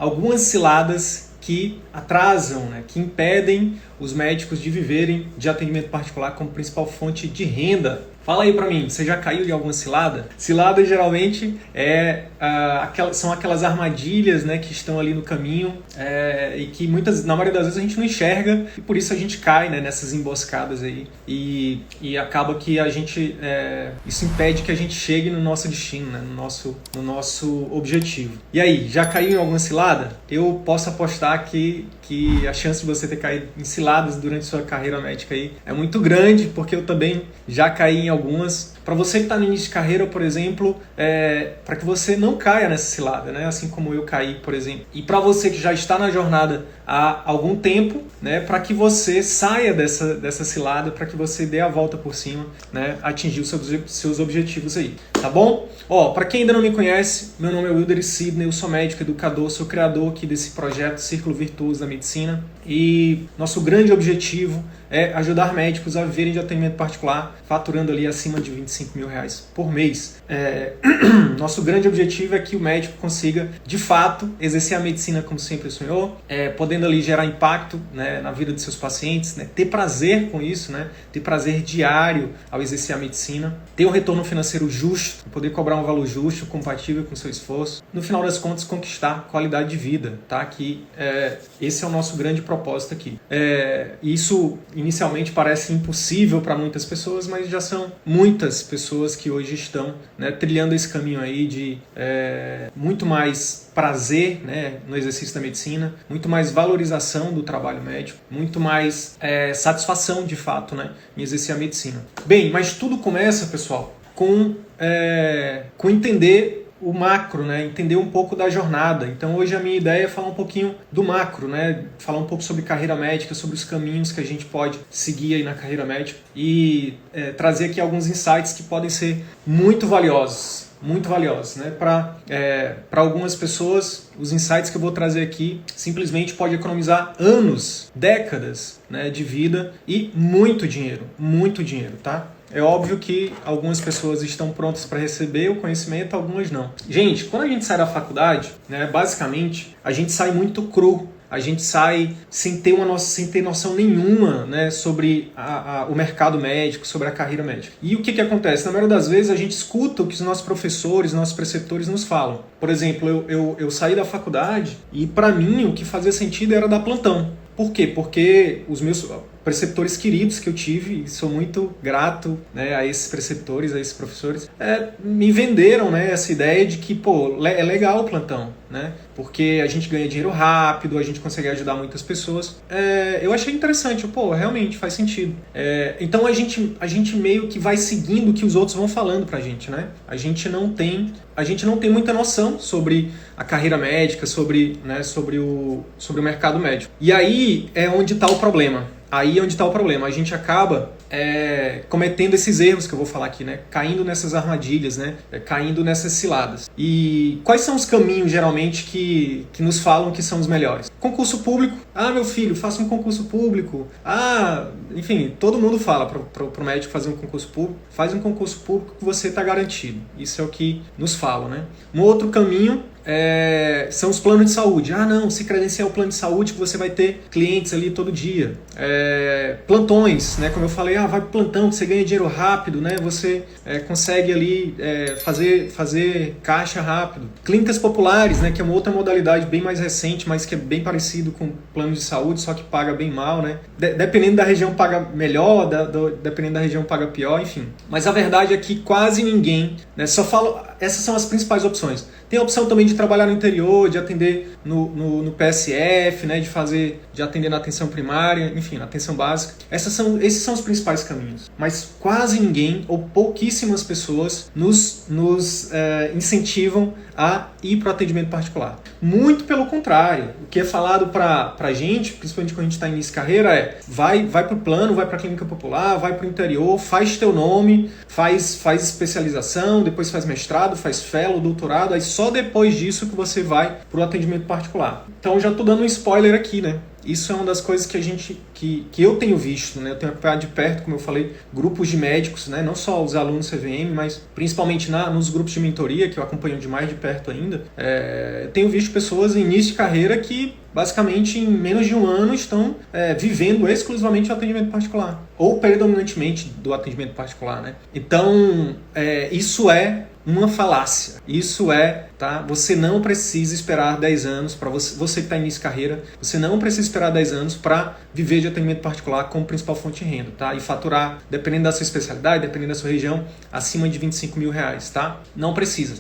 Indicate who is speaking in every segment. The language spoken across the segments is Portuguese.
Speaker 1: algumas ciladas que atrasam, né, que impedem os médicos de viverem de atendimento particular como principal fonte de renda. Fala aí pra mim, você já caiu em alguma cilada? Cilada geralmente são aquelas armadilhas, né, que estão ali no caminho e que na maioria das vezes a gente não enxerga e por isso a gente cai, né, nessas emboscadas aí e acaba que isso impede que a gente chegue no nosso destino, né, no nosso objetivo. E aí, já caiu em alguma cilada? Eu posso apostar que a chance de você ter caído em ciladas durante sua carreira médica aí é muito grande, porque eu também já caí em algumas. Para você que está no início de carreira, por exemplo, para que você não caia nessa cilada, né? Assim como eu caí, por exemplo. E para você que já está na jornada há algum tempo, né? Para que você saia dessa cilada, para que você dê a volta por cima, né? Atingir os seus objetivos aí, tá bom? Para quem ainda não me conhece, meu nome é Wilder Sidney, eu sou médico, educador, sou criador aqui desse projeto Círculo Virtuoso da Medicina e nosso grande objetivo é ajudar médicos a viverem de atendimento particular, faturando ali acima de R$25 mil por mês. Nosso grande objetivo é que o médico consiga, de fato, exercer a medicina como sempre sonhou, podendo ali gerar impacto, né, na vida de seus pacientes, né, ter prazer com isso, né, ter prazer diário ao exercer a medicina, ter um retorno financeiro justo, poder cobrar um valor justo, compatível com o seu esforço. No final das contas, conquistar qualidade de vida, tá? Esse é o nosso grande propósito aqui. Isso inicialmente parece impossível para muitas pessoas, mas já são muitas pessoas que hoje estão, né, trilhando esse caminho aí de muito mais prazer, né, no exercício da medicina, muito mais valorização do trabalho médico, muito mais satisfação de fato, né, em exercer a medicina. Bem, mas tudo começa, pessoal, com entender o macro, né? Entender um pouco da jornada. Então hoje a minha ideia é falar um pouquinho do macro, né? Falar um pouco sobre carreira médica, sobre os caminhos que a gente pode seguir aí na carreira médica e trazer aqui alguns insights que podem ser muito valiosos, né? Para algumas pessoas, os insights que eu vou trazer aqui simplesmente pode economizar anos, décadas, né, de vida e muito dinheiro, tá? É óbvio que algumas pessoas estão prontas para receber o conhecimento, algumas não. Gente, quando a gente sai da faculdade, né, basicamente, a gente sai muito cru. A gente sai sem ter noção nenhuma, né, sobre o mercado médico, sobre a carreira médica. E o que acontece? Na maioria das vezes a gente escuta o que os nossos professores, nossos preceptores nos falam. Por exemplo, eu saí da faculdade e para mim o que fazia sentido era dar plantão. Por quê? Porque os meus preceptores queridos que eu tive, e sou muito grato, né, a esses preceptores, a esses professores, me venderam, né, essa ideia de que é legal o plantão, né, porque a gente ganha dinheiro rápido, a gente consegue ajudar muitas pessoas. Eu achei interessante, realmente faz sentido. Então a gente meio que vai seguindo o que os outros vão falando pra gente, né? A gente não tem muita noção sobre a carreira médica, sobre o mercado médico. E aí é onde está o problema. A gente acaba cometendo esses erros que eu vou falar aqui, né? Caindo nessas armadilhas, né? Caindo nessas ciladas. E quais são os caminhos, geralmente, que nos falam que são os melhores? Concurso público. Meu filho, faça um concurso público. Enfim, todo mundo fala pro médico fazer um concurso público. Faz um concurso público que você está garantido. Isso é o que nos falam, né? Um outro caminho são os planos de saúde. Não, se credenciar o plano de saúde que você vai ter clientes ali todo dia. Plantões, né? Como eu falei, vai pro plantão, você ganha dinheiro rápido, né? Você consegue ali fazer caixa rápido. Clínicas populares, né? Que é uma outra modalidade bem mais recente, mas que é bem parecido com plano de saúde, só que paga bem mal, né? Dependendo da região paga melhor, dependendo da região paga pior, enfim. Mas a verdade é que quase ninguém, né? Essas são as principais opções. Tem a opção também de trabalhar no interior, de atender no PSF, né, de atender na atenção primária, enfim, na atenção básica. Esses são os principais caminhos. Mas quase ninguém, ou pouquíssimas pessoas, nos incentivam a ir para o atendimento particular. Muito pelo contrário. O que é falado para a gente, principalmente quando a gente está em início de carreira, vai para o plano, vai para a clínica popular, vai para o interior, faz teu nome, faz especialização, depois faz mestrado, faz fellow, doutorado, aí só depois disso que você vai para o atendimento particular. Então já estou dando um spoiler aqui, né? Isso é uma das coisas que eu tenho visto, né? Eu tenho acompanhado de perto, como eu falei, grupos de médicos, né? Não só os alunos CVM, mas principalmente nos grupos de mentoria, que eu acompanho de mais de perto ainda. Tenho visto pessoas em início de carreira que basicamente em menos de um ano estão vivendo exclusivamente o atendimento particular, ou predominantemente do atendimento particular, né? Então, isso é uma falácia. Isso tá? Você não precisa esperar 10 anos para você que está em início de carreira, você não precisa esperar 10 anos para viver de atendimento particular como principal fonte de renda, tá? E faturar, dependendo da sua especialidade, dependendo da sua região, acima de R$25 mil, tá? Não precisa.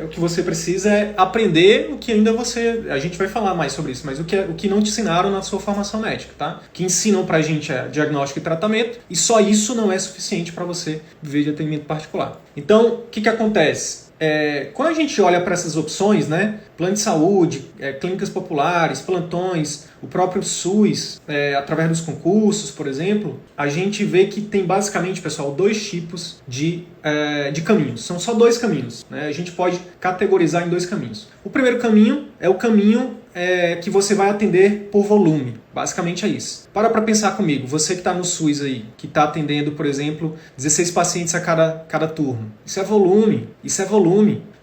Speaker 1: O que você precisa é aprender o que ainda a gente vai falar mais sobre isso, mas o que não te ensinaram na sua formação médica, tá? O que ensinam pra gente é diagnóstico e tratamento, e só isso não é suficiente para você viver de atendimento particular. Então, o que acontece? Quando a gente olha para essas opções, né, plano de saúde, clínicas populares, plantões, o próprio SUS, através dos concursos, por exemplo, a gente vê que tem basicamente, pessoal, 2 tipos de caminhos. São só 2 caminhos, né? A gente pode categorizar em 2 caminhos. O primeiro caminho é o caminho que você vai atender por volume. Basicamente é isso. Para pensar comigo, você que está no SUS aí, que está atendendo, por exemplo, 16 pacientes a cada turno. Isso é volume,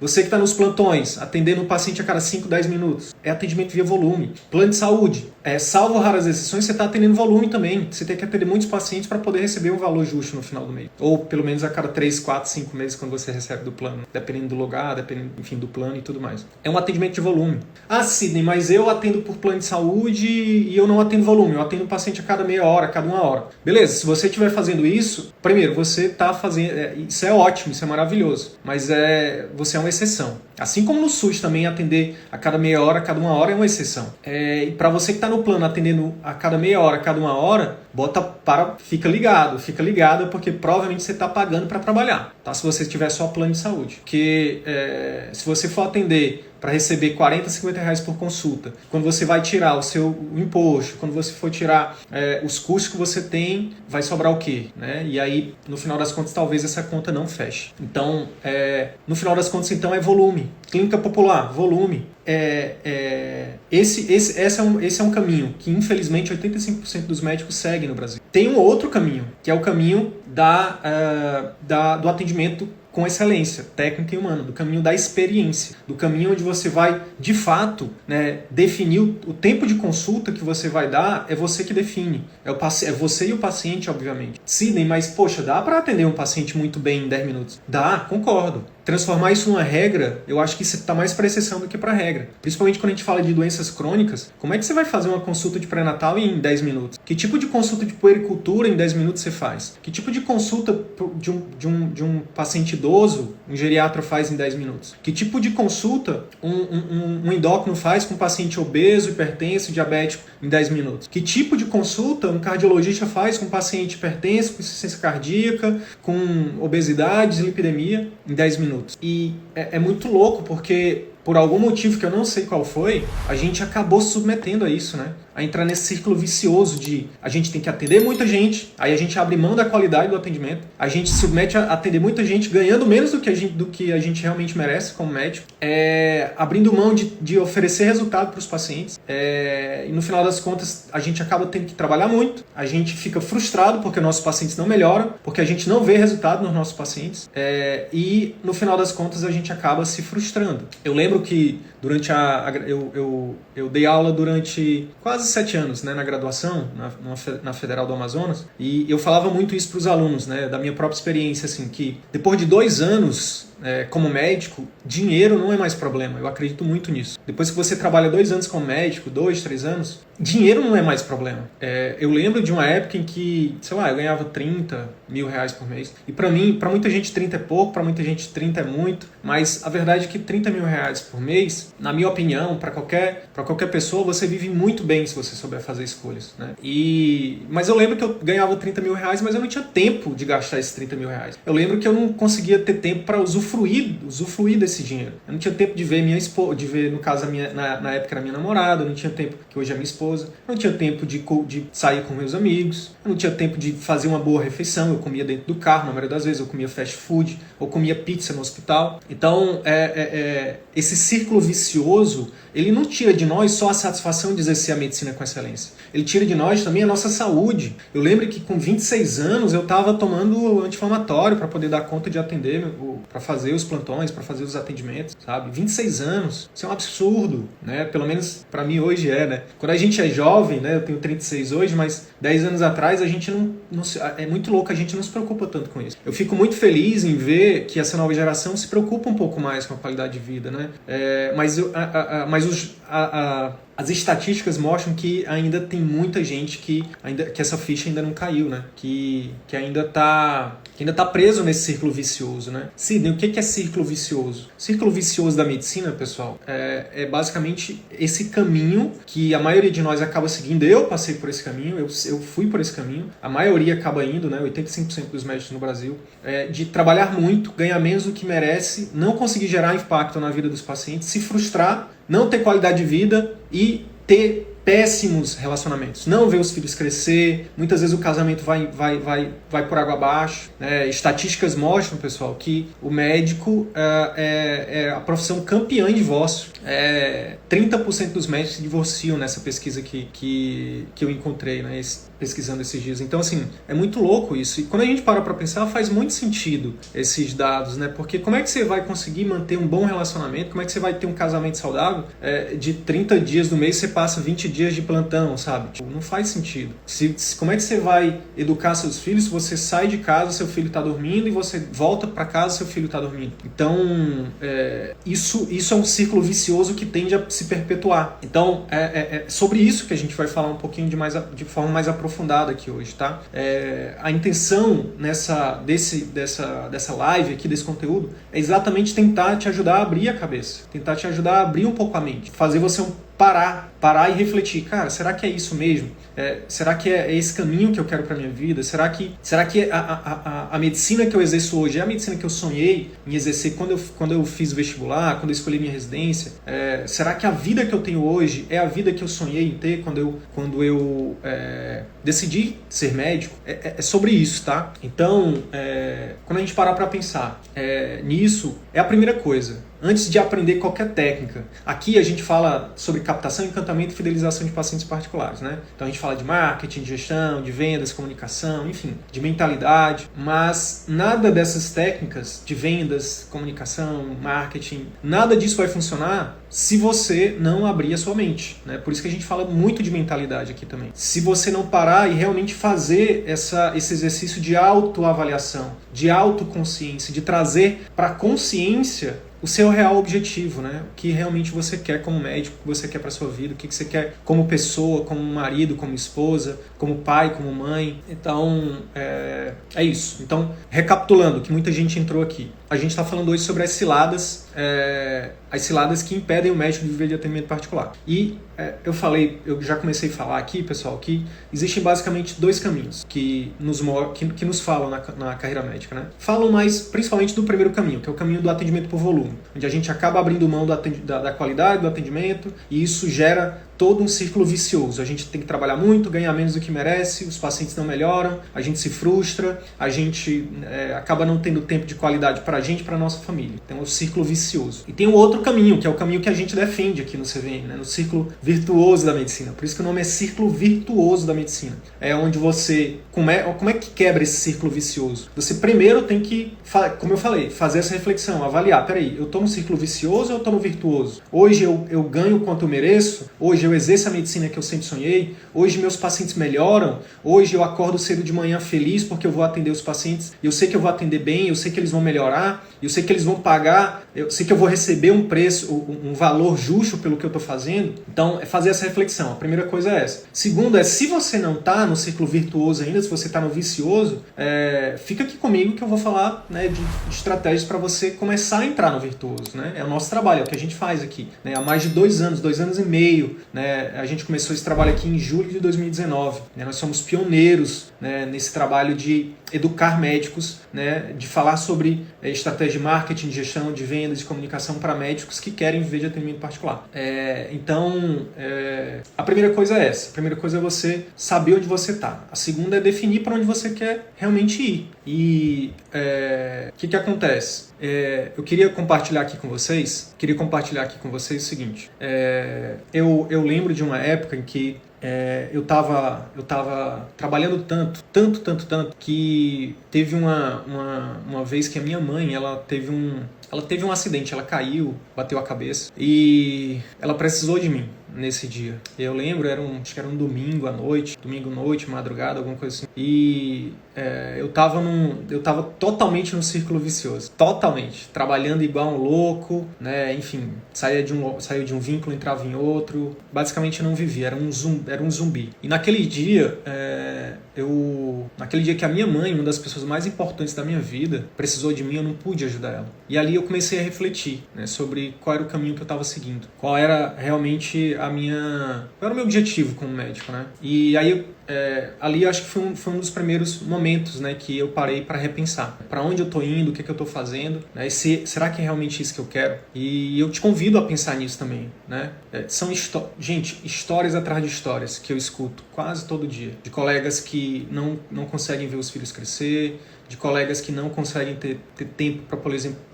Speaker 1: Você que está nos plantões, atendendo um paciente a cada 5, 10 minutos. É atendimento via volume. Plano de saúde. Salvo raras exceções, você está atendendo volume também. Você tem que atender muitos pacientes para poder receber um valor justo no final do mês. Ou pelo menos a cada 3, 4, 5 meses quando você recebe do plano. Dependendo do lugar, dependendo, enfim, do plano e tudo mais. É um atendimento de volume. Ah, Sidney, mas eu atendo por plano de saúde e eu não atendo volume. Eu atendo o paciente a cada meia hora, a cada 1 hora. Beleza, se você estiver fazendo isso, primeiro, você está fazendo... isso é ótimo, isso é maravilhoso. Mas você é uma exceção. Assim como no SUS também atender a cada meia hora, a cada 1 hora é uma exceção. E para você que está no plano atendendo a cada meia hora, a cada 1 hora, fica ligado, porque provavelmente você está pagando para trabalhar, tá? Se você tiver só plano de saúde. Porque se você for atender para receber R$40, R$50 por consulta, quando você vai tirar o seu imposto, quando você for tirar os custos que você tem, vai sobrar o quê? Né? E aí, no final das contas, talvez essa conta não feche. Então, no final das contas, então, é volume. Clínica popular, volume. Esse é um caminho que, infelizmente, 85% dos médicos seguem no Brasil. Tem um outro caminho, que é o caminho do atendimento com excelência técnica e humana, do caminho da experiência, do caminho onde você vai, de fato, né, definir o tempo de consulta que você vai dar, é você que define. É você e o paciente, obviamente. Sidney, mas, poxa, dá para atender um paciente muito bem em 10 minutos? Dá, concordo. Transformar isso numa regra, eu acho que isso está mais para exceção do que para regra. Principalmente quando a gente fala de doenças crônicas, como é que você vai fazer uma consulta de pré-natal em 10 minutos? Que tipo de consulta de puericultura em 10 minutos você faz? Que tipo de consulta de um paciente idoso, um geriatra faz em 10 minutos? Que tipo de consulta um endócrino faz com um paciente obeso, hipertenso, diabético em 10 minutos? Que tipo de consulta um cardiologista faz com um paciente hipertenso, com insuficiência cardíaca, com obesidade, dislipidemia em 10 minutos? E é muito louco porque, por algum motivo que eu não sei qual foi, a gente acabou se submetendo a isso, né? A entrar nesse círculo vicioso de a gente tem que atender muita gente, aí a gente abre mão da qualidade do atendimento, a gente se submete a atender muita gente ganhando menos do que a gente realmente merece como médico, abrindo mão de oferecer resultado para os pacientes, e no final das contas a gente acaba tendo que trabalhar muito, a gente fica frustrado porque nossos pacientes não melhoram, porque a gente não vê resultado nos nossos pacientes, e no final das contas a gente acaba se frustrando. Eu lembro que durante eu dei aula durante quase 7 anos, né, na graduação, na Federal do Amazonas, e eu falava muito isso para os alunos, né, da minha própria experiência, assim, que depois de 2 anos como médico, dinheiro não é mais problema. Eu acredito muito nisso. Depois que você trabalha 2 anos como médico, 2, 3 anos, dinheiro não é mais problema. Eu lembro de uma época em que, sei lá, eu ganhava R$30 mil por mês. E para mim, para muita gente 30 é pouco, para muita gente 30 é muito, mas a verdade é que R$30 mil por mês, na minha opinião, para qualquer pessoa, você vive muito bem se você souber fazer escolhas, né? Mas eu lembro que eu ganhava R$30 mil, mas eu não tinha tempo de gastar esses R$30 mil. Eu lembro que eu não conseguia ter tempo para usufruir desse dinheiro. Eu não tinha tempo de ver minha esposa, no caso, na época era minha namorada, eu não tinha tempo, que hoje é minha esposa, eu não tinha tempo de sair com meus amigos, eu não tinha tempo de fazer uma boa refeição, eu comia dentro do carro, na maioria das vezes, eu comia fast food, ou comia pizza no hospital. Então, esse círculo vicioso, ele não tira de nós só a satisfação de exercer a medicina com excelência. Ele tira de nós também a nossa saúde. Eu lembro que com 26 anos eu estava tomando anti-inflamatório para poder dar conta de atender, para fazer os plantões, para fazer os atendimentos, sabe? 26 anos. Isso é um absurdo, né? Pelo menos para mim hoje né? Quando a gente é jovem, né? Eu tenho 36 hoje, mas 10 anos atrás a gente não é muito louco, a gente não se preocupa tanto com isso. Eu fico muito feliz em ver que essa nova geração se preocupa um pouco mais com a qualidade de vida, né? As estatísticas mostram que ainda tem muita gente que essa ficha ainda não caiu, né? Que ainda tá preso nesse círculo vicioso, né? Sidney, o que é círculo vicioso? Círculo vicioso da medicina, pessoal, é basicamente esse caminho que a maioria de nós acaba seguindo. Eu passei por esse caminho, eu fui por esse caminho. A maioria acaba indo, né? 85% dos médicos no Brasil, de trabalhar muito, ganhar menos do que merece, não conseguir gerar impacto na vida dos pacientes, se frustrar, não ter qualidade de vida e ter péssimos relacionamentos. Não ver os filhos crescer, muitas vezes o casamento vai por água abaixo. Estatísticas mostram, pessoal, que o médico é a profissão campeã em divórcio. 30% dos médicos se divorciam nessa pesquisa que eu encontrei, né, pesquisando esses dias. Então, assim, é muito louco isso. E quando a gente para pensar, faz muito sentido esses dados, né? Porque como é que você vai conseguir manter um bom relacionamento? Como é que você vai ter um casamento saudável? De 30 dias do mês, você passa 20 dias de plantão, sabe? Tipo, não faz sentido. Como é que você vai educar seus filhos se você sai de casa, seu filho está dormindo, e você volta para casa, seu filho está dormindo? Então, isso é um círculo vicioso que tende a se perpetuar. Então, é sobre isso que a gente vai falar um pouquinho de forma mais aprofundada aqui hoje, tá? A intenção dessa live aqui, desse conteúdo, é exatamente tentar te ajudar a abrir a cabeça, tentar te ajudar a abrir um pouco a mente, fazer você parar e refletir. Cara, será que é isso mesmo? Será que é esse caminho que eu quero para minha vida? Será que a medicina que eu exerço hoje é a medicina que eu sonhei em exercer quando eu fiz o vestibular, quando eu escolhi minha residência? Será que a vida que eu tenho hoje é a vida que eu sonhei em ter quando eu decidi ser médico? É sobre isso, tá? Então, quando a gente parar para pensar nisso, é a primeira coisa. Antes de aprender qualquer técnica. Aqui a gente fala sobre captação, encantamento e fidelização de pacientes particulares, né? Então a gente fala de marketing, de gestão, de vendas, comunicação, enfim, de mentalidade, mas nada dessas técnicas de vendas, comunicação, marketing, nada disso vai funcionar se você não abrir a sua mente, né? Por isso que a gente fala muito de mentalidade aqui também. Se você não parar e realmente fazer esse exercício de autoavaliação, de autoconsciência, de trazer para a consciência o seu real objetivo, né? O que realmente você quer como médico, o que você quer para sua vida, o que você quer como pessoa, como marido, como esposa, como pai, como mãe. Então, é isso. Então, recapitulando, que muita gente entrou aqui. A gente está falando hoje sobre as ciladas que impedem o médico de viver de atendimento particular. E eu já comecei a falar aqui, pessoal, que existem basicamente dois caminhos que nos falam na carreira médica, né? Falam mais principalmente do primeiro caminho, que é o caminho do atendimento por volume, onde a gente acaba abrindo mão da qualidade do atendimento, e isso gera todo um círculo vicioso. A gente tem que trabalhar muito, ganhar menos do que merece, os pacientes não melhoram, a gente se frustra, a gente acaba não tendo tempo de qualidade para a gente e para a nossa família. Então é um círculo vicioso. E tem um outro caminho, que é o caminho que a gente defende aqui no CVM, né? No círculo virtuoso da medicina. Por isso que o nome é círculo virtuoso da medicina. É onde você... Como é que quebra esse círculo vicioso? Você primeiro tem que, como eu falei, fazer essa reflexão, avaliar. Peraí, eu estou no círculo vicioso ou eu estou no virtuoso? Hoje eu ganho o quanto eu mereço? Hoje eu exerço a medicina que eu sempre sonhei? Hoje meus pacientes melhoram? Hoje eu acordo cedo de manhã feliz porque eu vou atender os pacientes, eu sei que eu vou atender bem, eu sei que eles vão melhorar, eu sei que eles vão pagar, eu sei que eu vou receber um preço, um valor justo pelo que eu estou fazendo. Então, é fazer essa reflexão. A primeira coisa é essa. Segundo se você não está no círculo virtuoso ainda, se você está no vicioso, fica aqui comigo que eu vou falar, né, de estratégias para você começar a entrar no virtuoso, né? É o nosso trabalho, é o que a gente faz aqui, né? Há mais de 2 anos e meio, né? A gente começou esse trabalho aqui em julho de 2019. Né? Nós somos pioneiros, né, nesse trabalho de educar médicos, né, de falar sobre estratégia de marketing, de gestão, de vendas, de comunicação para médicos que querem viver de atendimento particular. Então, a primeira coisa é essa. A primeira coisa é você saber onde você está. A segunda é definir para onde você quer realmente ir. E o que acontece? Eu queria compartilhar aqui com vocês o seguinte. Eu lembro de uma época em que eu tava trabalhando tanto, que teve uma vez que a minha mãe, ela teve um acidente, ela caiu, bateu a cabeça e ela precisou de mim nesse dia. Eu lembro, acho que era um domingo à noite, madrugada, alguma coisa assim. E eu tava totalmente num círculo vicioso, totalmente, trabalhando igual um louco, né? Enfim, saía de um vínculo, entrava em outro, basicamente não vivia, era um zumbi. E naquele dia, naquele dia que a minha mãe, uma das pessoas mais importantes da minha vida, precisou de mim, eu não pude ajudar ela. E ali eu comecei a refletir, né, sobre qual era o caminho que eu estava seguindo, qual era realmente qual era o meu objetivo como médico, né? E aí ali acho que foi um dos primeiros momentos, né, que eu parei para repensar para onde eu estou indo, o que eu estou fazendo, né? E será que é realmente isso que eu quero? E eu te convido a pensar nisso também, né? São histórias atrás de histórias que eu escuto quase todo dia, de colegas que não conseguem ver os filhos crescer, de colegas que não conseguem ter tempo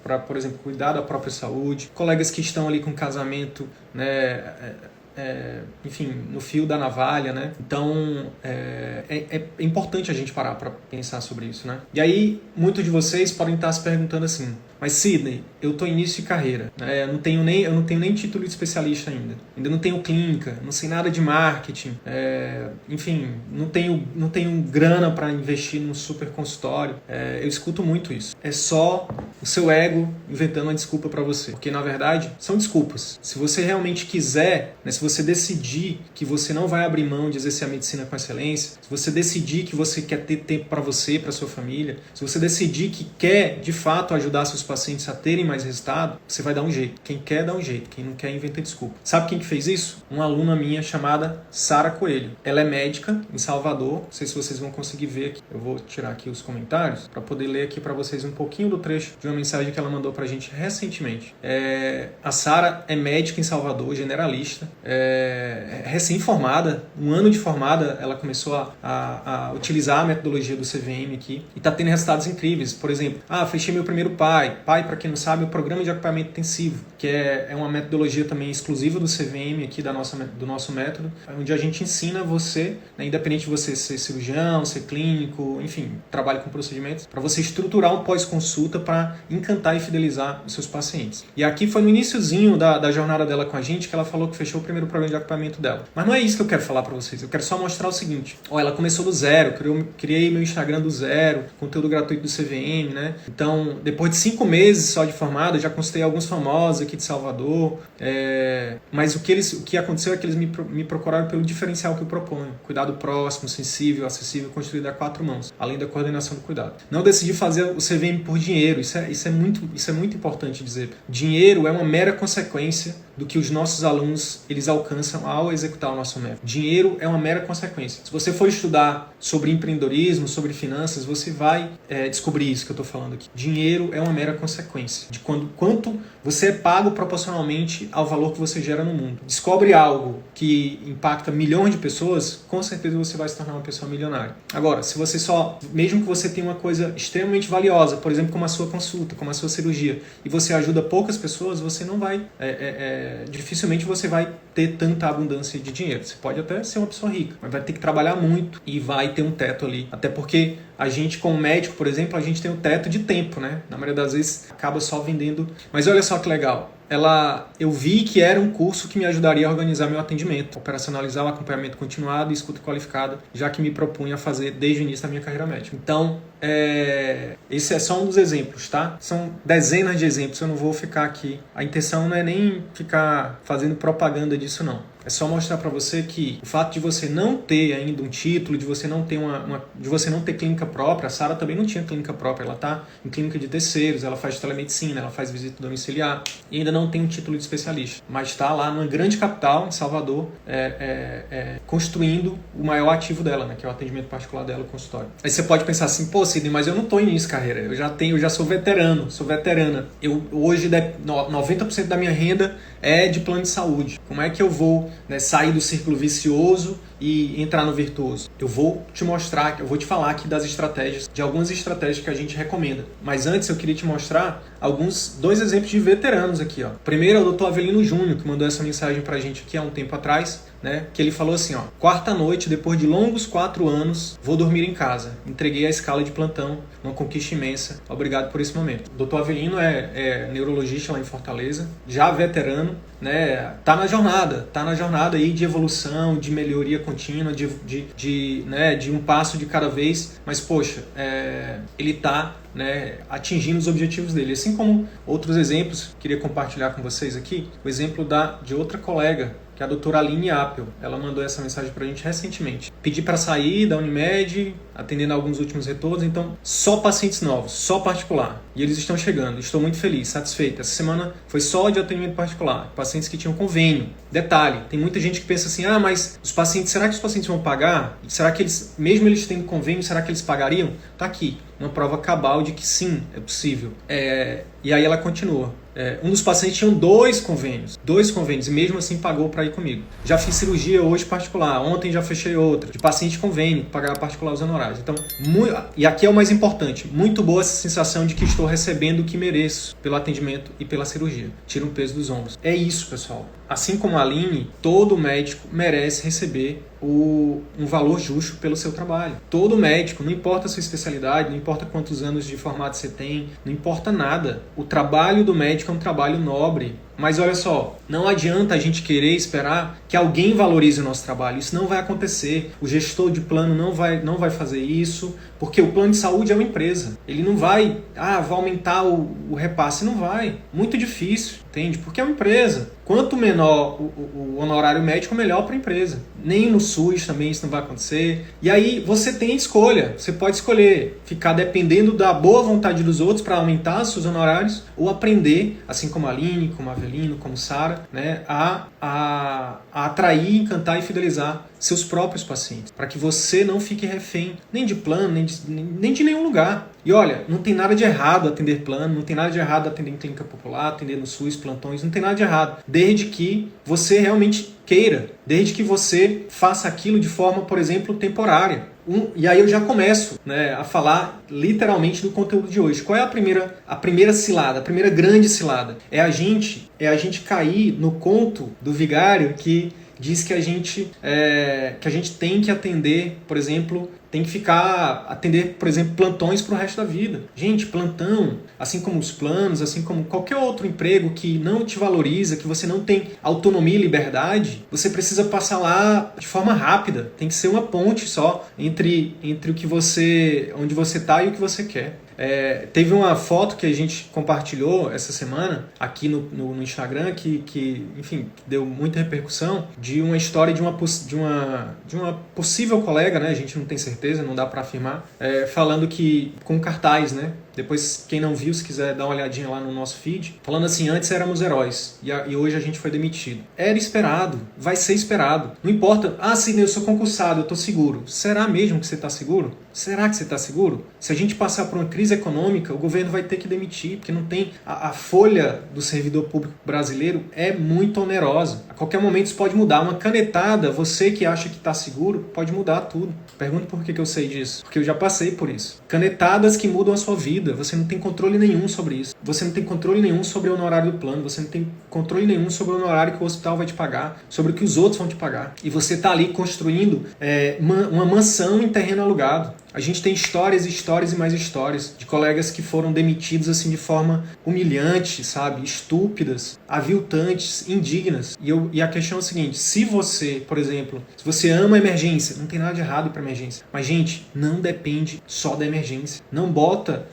Speaker 1: para, por exemplo, cuidar da própria saúde, colegas que estão ali com casamento, né, enfim, no fio da navalha, né? Então, é importante a gente parar para pensar sobre isso, né? E aí, muitos de vocês podem estar se perguntando assim, mas Sidney, eu estou em início de carreira, né? Eu não tenho nem título de especialista ainda não tenho clínica, não sei nada de marketing, enfim, não tenho grana para investir num super consultório. Eu escuto muito isso. É só o seu ego inventando uma desculpa para você, porque na verdade são desculpas. Se você realmente quiser, né, se você decidir que você não vai abrir mão de exercer a medicina com excelência, se você decidir que você quer ter tempo para você, para sua família, se você decidir que quer de fato ajudar seus pacientes a terem mais resultado, você vai dar um jeito. Quem quer, dá um jeito. Quem não quer, inventa desculpa. Sabe quem que fez isso? Uma aluna minha chamada Sara Coelho. Ela é médica em Salvador. Não sei se vocês vão conseguir ver aqui. Eu vou tirar aqui os comentários para poder ler aqui para vocês um pouquinho do trecho de uma mensagem que ela mandou pra gente recentemente. A Sara é médica em Salvador, generalista, recém-formada, um ano de formada, ela começou a utilizar a metodologia do CVM aqui e tá tendo resultados incríveis. Por exemplo, fechei meu primeiro PAI, para quem não sabe, é o Programa de Acompanhamento Intensivo, que é uma metodologia também exclusiva do CVM aqui, do nosso método, onde a gente ensina você, né, independente de você ser cirurgião, ser clínico, enfim, trabalho com procedimentos, para você estruturar um pós-consulta para encantar e fidelizar os seus pacientes. E aqui foi no iniciozinho da jornada dela com a gente que ela falou que fechou o primeiro programa de acompanhamento dela. Mas não é isso que eu quero falar para vocês, eu quero só mostrar o seguinte, ela começou do zero, criei meu Instagram do zero, conteúdo gratuito do CVM, né? Então, depois de 5 meses só de formada, já consultei alguns famosos aqui de Salvador, mas o que aconteceu é que eles me procuraram pelo diferencial que eu proponho, cuidado próximo, sensível, acessível, construído a 4 mãos, além da coordenação do cuidado. Não decidi fazer o CVM por dinheiro, isso é muito importante dizer. Dinheiro é uma mera consequência do que os nossos alunos eles alcançam ao executar o nosso método. Dinheiro é uma mera consequência. Se você for estudar sobre empreendedorismo, sobre finanças, você vai descobrir isso que eu estou falando aqui. Dinheiro é uma mera consequência de quanto você é pago proporcionalmente ao valor que você gera no mundo. Descobre algo que impacta milhões de pessoas, com certeza você vai se tornar uma pessoa milionária. Agora, se você mesmo que você tenha uma coisa extremamente valiosa, por exemplo, como a sua consulta, como a sua cirurgia, e você ajuda poucas pessoas, você não vai, dificilmente você vai ter tanta abundância de dinheiro. Você pode até ser uma pessoa rica, mas vai ter que trabalhar muito e vai ter um teto ali. Até porque a gente, como médico, por exemplo, a gente tem um teto de tempo, né? Na maioria das vezes acaba só vendendo. Mas olha só que legal. Eu vi que era um curso que me ajudaria a organizar meu atendimento, operacionalizar o acompanhamento continuado e escuta qualificada, já que me propunha a fazer desde o início da minha carreira médica. Então, esse é só um dos exemplos, tá? São dezenas de exemplos, eu não vou ficar aqui. A intenção não é nem ficar fazendo propaganda disso, não. É só mostrar para você que o fato de você não ter ainda um título, de você não ter de você não ter clínica própria, a Sara também não tinha clínica própria, ela está em clínica de terceiros, ela faz telemedicina, ela faz visita domiciliar e ainda não tem um título de especialista, mas está lá numa grande capital, em Salvador, construindo o maior ativo dela, né, que é o atendimento particular dela, o consultório. Aí você pode pensar assim, pô, Sidney, mas eu não estou início de carreira, eu já sou veterana. Hoje 90% da minha renda é de plano de saúde. Como é que eu vou, né, sair do círculo vicioso e entrar no virtuoso? Eu vou te mostrar, eu vou te falar aqui de algumas estratégias que a gente recomenda. Mas antes eu queria te mostrar dois exemplos de veteranos aqui, ó. Primeiro é o Dr. Avelino Júnior, que mandou essa mensagem pra gente aqui há um tempo atrás, né, que ele falou assim, ó: quarta noite, depois de longos 4 anos, vou dormir em casa. Entreguei a escala de plantão, uma conquista imensa. Obrigado por esse momento. O Dr. Avelino é neurologista lá em Fortaleza, já veterano, né, tá na jornada aí de evolução, de melhoria contínua, de um passo de cada vez, mas poxa, ele tá, né, atingindo os objetivos dele. Assim como outros exemplos, queria compartilhar com vocês aqui, o exemplo de outra colega, que é a doutora Aline Appel. Ela mandou essa mensagem pra gente recentemente. Pedi para sair da Unimed, atendendo a alguns últimos retornos, então só pacientes novos, só particular. E eles estão chegando, estou muito feliz, satisfeito. Essa semana foi só de atendimento particular, pacientes que tinham convênio. Detalhe, tem muita gente que pensa assim, mas será que os pacientes vão pagar? Será que mesmo eles tendo convênio, será que eles pagariam? Tá aqui, uma prova cabal de que sim, é possível. E aí ela continua. Um dos pacientes tinha 2 convênios, e mesmo assim pagou para ir comigo. Já fiz cirurgia hoje particular, ontem já fechei outra, de paciente convênio, pagar particular os honorários. Então, e aqui é o mais importante, muito boa essa sensação de que estou recebendo o que mereço pelo atendimento e pela cirurgia. Tira um peso dos ombros. É isso, pessoal. Assim como a Aline, todo médico merece receber um valor justo pelo seu trabalho. Todo médico, não importa a sua especialidade, não importa quantos anos de formato você tem, não importa nada. O trabalho do médico é um trabalho nobre. Mas olha só, não adianta a gente querer esperar que alguém valorize o nosso trabalho. Isso não vai acontecer. O gestor de plano não vai fazer isso, porque o plano de saúde é uma empresa. Ele não vai aumentar o repasse. Não vai. Muito difícil, entende? Porque é uma empresa. Quanto menor o honorário médico, melhor para a empresa. Nem no SUS também isso não vai acontecer. E aí você tem escolha. Você pode escolher ficar dependendo da boa vontade dos outros para aumentar os seus honorários, ou aprender, assim como a Aline, como a Avelino, como Sara, né, a atrair, encantar e fidelizar seus próprios pacientes, para que você não fique refém nem de plano, nem de nenhum lugar. E olha, não tem nada de errado atender plano, não tem nada de errado atender em clínica popular, atender no SUS, plantões, não tem nada de errado, desde que você realmente queira, desde que você faça aquilo de forma, por exemplo, temporária. E aí eu já começo, né, a falar literalmente do conteúdo de hoje. Qual é a primeira cilada, a primeira grande cilada? É a gente cair no conto do vigário que diz que a gente tem que atender, por exemplo, atender, por exemplo, plantões para o resto da vida. Gente, plantão, assim como os planos, assim como qualquer outro emprego que não te valoriza, que você não tem autonomia e liberdade, você precisa passar lá de forma rápida. Tem que ser uma ponte só entre onde você está e o que você quer. Teve uma foto que a gente compartilhou essa semana aqui no Instagram que enfim, deu muita repercussão, de uma história de uma possível colega, né? A gente não tem certeza, não dá para afirmar, falando que com cartaz, né? Depois, quem não viu, se quiser dar uma olhadinha lá no nosso feed, falando assim, antes éramos heróis e hoje a gente foi demitido. Era esperado, vai ser esperado. Não importa, Sidney, eu sou concursado, eu estou seguro. Será mesmo que você está seguro? Será que você está seguro? Se a gente passar por uma crise econômica, o governo vai ter que demitir, porque não tem... A folha do servidor público brasileiro é muito onerosa. A qualquer momento isso pode mudar. Uma canetada, você que acha que está seguro, pode mudar tudo. Pergunta por que eu sei disso. Porque eu já passei por isso. Canetadas que mudam a sua vida. Você não tem controle nenhum sobre isso. Você não tem controle nenhum sobre o honorário do plano. Você não tem controle nenhum sobre o honorário que o hospital vai te pagar, sobre o que os outros vão te pagar. E você está ali construindo uma mansão em terreno alugado. A gente tem histórias e histórias e mais histórias de colegas que foram demitidos assim de forma humilhante, sabe? Estúpidas, aviltantes, indignas. E a questão é o seguinte, se você, por exemplo, se você ama a emergência, não tem nada de errado para emergência. Mas, gente, não depende só da emergência. Não bota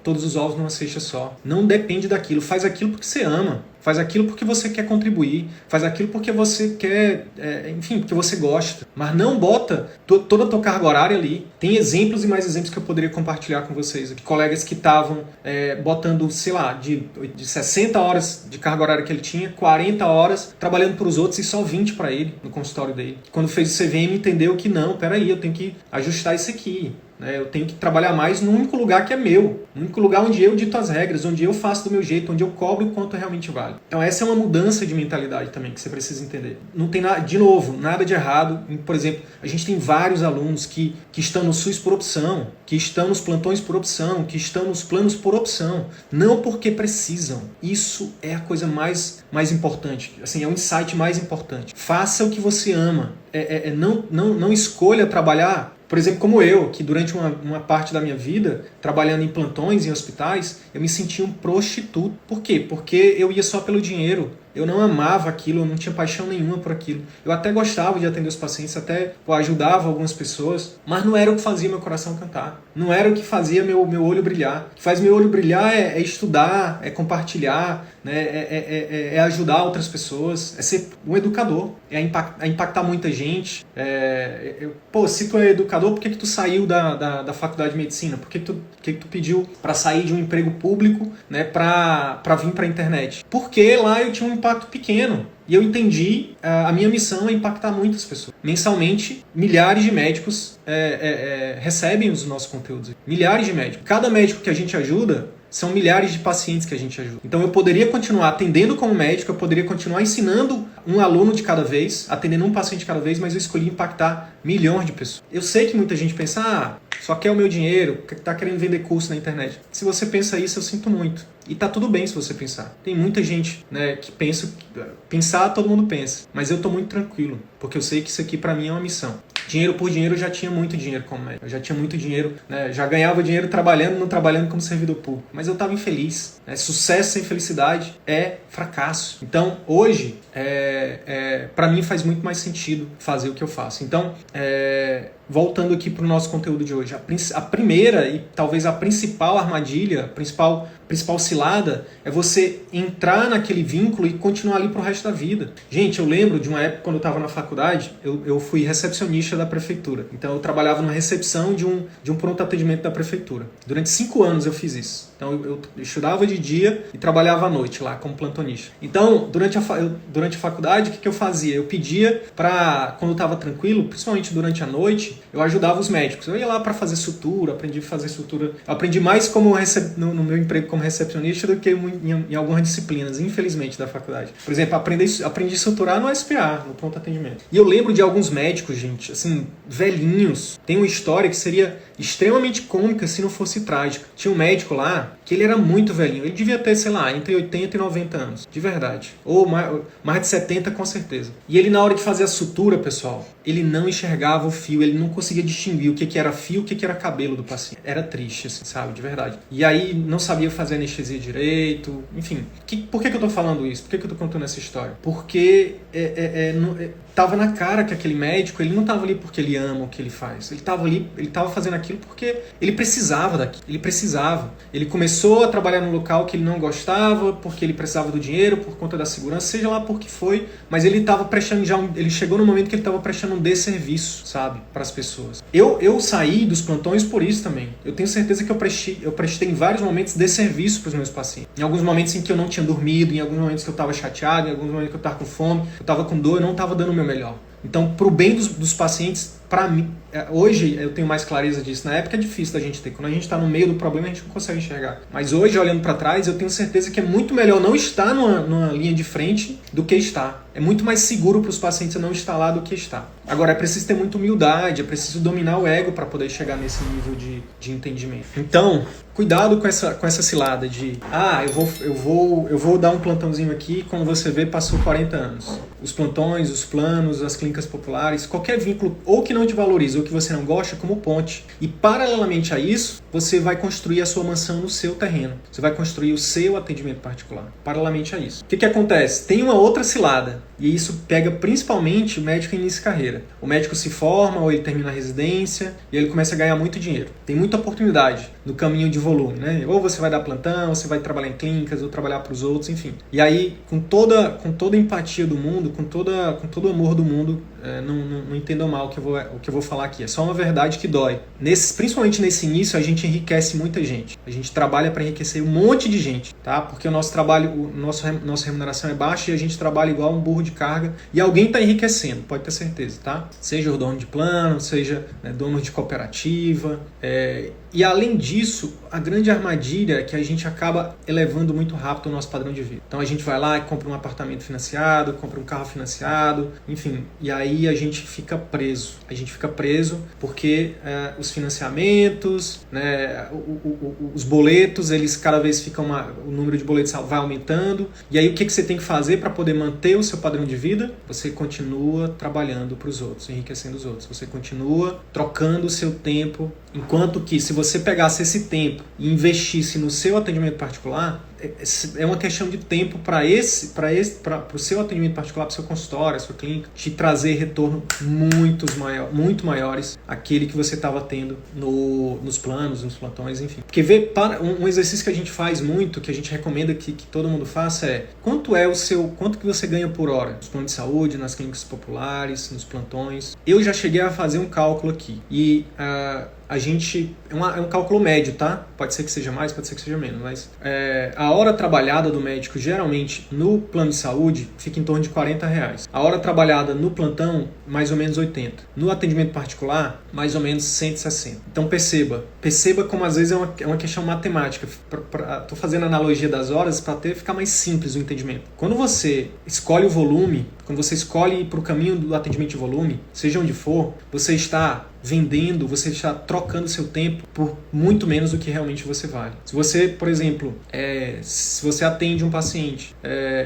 Speaker 1: todos os ovos numa cesta só. Não depende daquilo. Faz aquilo porque você ama. Faz aquilo porque você quer contribuir. Faz aquilo porque você quer, enfim, porque você gosta. Mas não bota toda a tua carga horária ali. Tem exemplos e mais exemplos que eu poderia compartilhar com vocês aqui. Colegas que estavam botando, sei lá, de 60 horas de carga horária que ele tinha, 40 horas trabalhando para os outros e só 20 para ele, no consultório dele. Quando fez o CVM, entendeu que não, peraí, eu tenho que ajustar isso aqui. Eu tenho que trabalhar mais no único lugar que é meu, no único lugar onde eu dito as regras, onde eu faço do meu jeito, onde eu cobro o quanto realmente vale. Então essa é uma mudança de mentalidade também que você precisa entender. Não tem nada, de novo, nada de errado. Por exemplo, a gente tem vários alunos que estão no SUS por opção, que estão nos plantões por opção, que estão nos planos por opção, não porque precisam. Isso é a coisa mais importante, assim, é o insight mais importante. Faça o que você ama. Não escolha trabalhar. Por exemplo, como eu, que durante uma parte da minha vida, trabalhando em plantões, em hospitais, eu me sentia um prostituto. Por quê? Porque eu ia só pelo dinheiro. Eu não amava aquilo, eu não tinha paixão nenhuma por aquilo. Eu até gostava de atender os pacientes, até ajudava algumas pessoas, mas não era o que fazia meu coração cantar. Não era o que fazia meu olho brilhar. O que faz meu olho brilhar é estudar, é compartilhar, né? É ajudar outras pessoas, é ser um educador, é impactar muita gente. Se tu é educador, por que tu saiu da faculdade de medicina? Por que tu pediu para sair de um emprego público, né, para vir para a internet? Porque lá eu tinha um impacto pequeno. E eu entendi, a minha missão é impactar muitas pessoas. Mensalmente, milhares de médicos recebem os nossos conteúdos. Milhares de médicos. Cada médico que a gente ajuda, são milhares de pacientes que a gente ajuda. Então eu poderia continuar atendendo como médico, eu poderia continuar ensinando um aluno de cada vez, atendendo um paciente de cada vez, mas eu escolhi impactar milhões de pessoas. Eu sei que muita gente pensa, só quer o meu dinheiro, tá querendo vender curso na internet. Se você pensa isso, eu sinto muito. E tá tudo bem se você pensar. Tem muita gente, né, que pensar todo mundo pensa. Mas eu tô muito tranquilo, porque eu sei que isso aqui pra mim é uma missão. Dinheiro por dinheiro, eu já tinha muito dinheiro como médico. Eu já tinha muito dinheiro, né? Já ganhava dinheiro trabalhando, não trabalhando como servidor público. Mas eu estava infeliz. Né? Sucesso sem felicidade é fracasso. Então, hoje, para mim faz muito mais sentido fazer o que eu faço. Então, voltando aqui para o nosso conteúdo de hoje. A primeira e talvez a principal armadilha, a principal cilada é você entrar naquele vínculo e continuar ali pro resto da vida. Gente, eu lembro de uma época quando eu estava na faculdade, eu fui recepcionista da prefeitura. Então eu trabalhava na recepção de um pronto atendimento da prefeitura. Durante 5 anos eu fiz isso. Então eu estudava de dia e trabalhava à noite lá como plantonista. Então, durante a faculdade, o que eu fazia? Eu pedia para, quando eu estava tranquilo, principalmente durante a noite, eu ajudava os médicos. Eu ia lá para fazer sutura, aprendi a fazer sutura. Eu aprendi mais no meu emprego como recepcionista do que em algumas disciplinas, infelizmente, da faculdade. Por exemplo, aprendi a suturar no SPA, no pronto atendimento. E eu lembro de alguns médicos, gente, assim, velhinhos. Tem uma história que seria extremamente cômica se não fosse trágica. Tinha um médico lá que ele era muito velhinho. Ele devia ter, sei lá, entre 80 e 90 anos, de verdade. Ou mais de 70, com certeza. E ele, na hora de fazer a sutura, pessoal, ele não enxergava o fio, ele não conseguia distinguir o que era fio, o que era cabelo do paciente. Era triste, assim, sabe? De verdade. E aí não sabia fazer anestesia direito, enfim. Por que eu tô falando isso? Por que eu tô contando essa história? Porque tava na cara que aquele médico, ele não tava ali porque ele ama o que ele faz. Ele tava ali, ele tava fazendo aquilo porque ele precisava daquilo. Ele precisava. Ele começou a trabalhar num local que ele não gostava, porque ele precisava do dinheiro, por conta da segurança, seja lá por que foi, mas ele tava prestando ele chegou no momento que ele tava prestando um desserviço, sabe, para as pessoas. Eu saí dos plantões por isso também. Eu tenho certeza que eu prestei em vários momentos desserviço para os meus pacientes. Em alguns momentos em que eu não tinha dormido, em alguns momentos que eu tava chateado, em alguns momentos que eu tava com fome, eu tava com dor, eu não tava dando o meu melhor. Então, pro bem dos pacientes, para mim, hoje eu tenho mais clareza disso. Na época é difícil da gente ter. Quando a gente está no meio do problema, a gente não consegue enxergar. Mas hoje, olhando para trás, eu tenho certeza que é muito melhor não estar numa linha de frente do que estar. É muito mais seguro para os pacientes não estar lá do que estar. Agora, é preciso ter muita humildade, é preciso dominar o ego para poder chegar nesse nível de entendimento. Então, cuidado com essa cilada de eu vou dar um plantãozinho aqui, quando você vê, passou 40 anos. Os plantões, os planos, as clínicas populares, qualquer vínculo ou que não te valoriza fazer o que você não gosta como ponte. E paralelamente a isso, você vai construir a sua mansão no seu terreno. Você vai construir o seu atendimento particular. Paralelamente a isso. O que acontece? Tem uma outra cilada. E isso pega principalmente o médico em início de carreira. O médico se forma ou ele termina a residência e ele começa a ganhar muito dinheiro. Tem muita oportunidade no caminho de volume, né? Ou você vai dar plantão, ou você vai trabalhar em clínicas, ou trabalhar para os outros, enfim. E aí, com toda a empatia do mundo, com todo o amor do mundo, não entendam mal o que eu vou falar aqui. É só uma verdade que dói. Principalmente nesse início, a gente enriquece muita gente. A gente trabalha para enriquecer um monte de gente, tá? Porque o nosso trabalho, nossa remuneração é baixa e a gente trabalha igual um burro de carga e alguém está enriquecendo, pode ter certeza, tá? Seja o dono de plano, seja dono de cooperativa. E além disso, a grande armadilha é que a gente acaba elevando muito rápido o nosso padrão de vida. Então a gente vai lá e compra um apartamento financiado, compra um carro financiado, enfim, e aí a gente fica preso. A gente fica preso porque os financiamentos, né, os boletos, eles cada vez ficam o número de boletos vai aumentando. E aí o que você tem que fazer para poder manter o seu padrão de vida? Você continua trabalhando para os outros, enriquecendo os outros. Você continua trocando o seu tempo, enquanto que se você pegasse esse tempo e investisse no seu atendimento particular, é uma questão de tempo para o seu atendimento particular, para o seu consultório, a sua clínica, te trazer retorno muito maiores aquele que você estava tendo nos planos, nos plantões, enfim. Porque um exercício que a gente faz muito, que a gente recomenda que todo mundo faça quanto que você ganha por hora nos planos de saúde, nas clínicas populares, nos plantões. Eu já cheguei a fazer um cálculo aqui e a gente... É um cálculo médio, tá? Pode ser que seja mais, pode ser que seja menos, mas a hora trabalhada do médico, geralmente, no plano de saúde, fica em torno de R$40. A hora trabalhada no plantão, mais ou menos 80. No atendimento particular, mais ou menos 160. Então perceba como às vezes é uma questão matemática. Estou fazendo a analogia das horas para ficar mais simples o entendimento. Quando você escolhe o volume, quando você escolhe ir para o caminho do atendimento de volume, seja onde for, você está vendendo, você está trocando seu tempo por muito menos do que realmente você vale. Se você, por exemplo, se você atende um paciente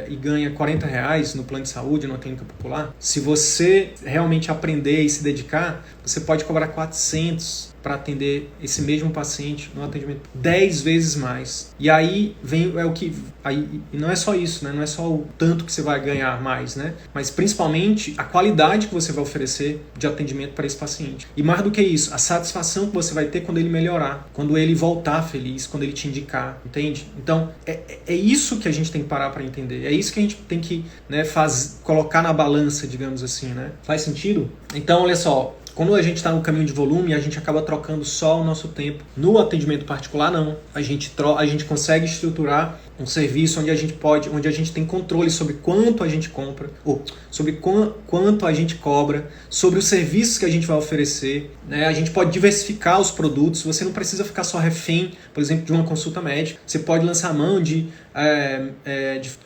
Speaker 1: e ganha R$40 no plano de saúde, numa clínica popular, se você realmente aprender e se dedicar, você pode cobrar 400 para atender esse mesmo paciente no atendimento 10 vezes mais. E aí vem e não é só isso, né? Não é só o tanto que você vai ganhar mais, né? Mas principalmente a qualidade que você vai oferecer de atendimento para esse paciente. E mais do que isso, a satisfação que você vai ter quando ele melhorar, quando ele voltar feliz, quando ele te indicar, entende? Então, é isso que a gente tem que parar para entender. É isso que a gente tem que, né, colocar na balança, digamos assim, né? Faz sentido? Então, olha só, quando a gente está no caminho de volume, a gente acaba trocando só o nosso tempo. No atendimento particular, não. A gente consegue estruturar um serviço onde a gente tem controle sobre quanto a gente compra, ou sobre quanto a gente cobra, sobre os serviços que a gente vai oferecer, né? A gente pode diversificar os produtos. Você não precisa ficar só refém, por exemplo, de uma consulta médica. Você pode lançar a mão de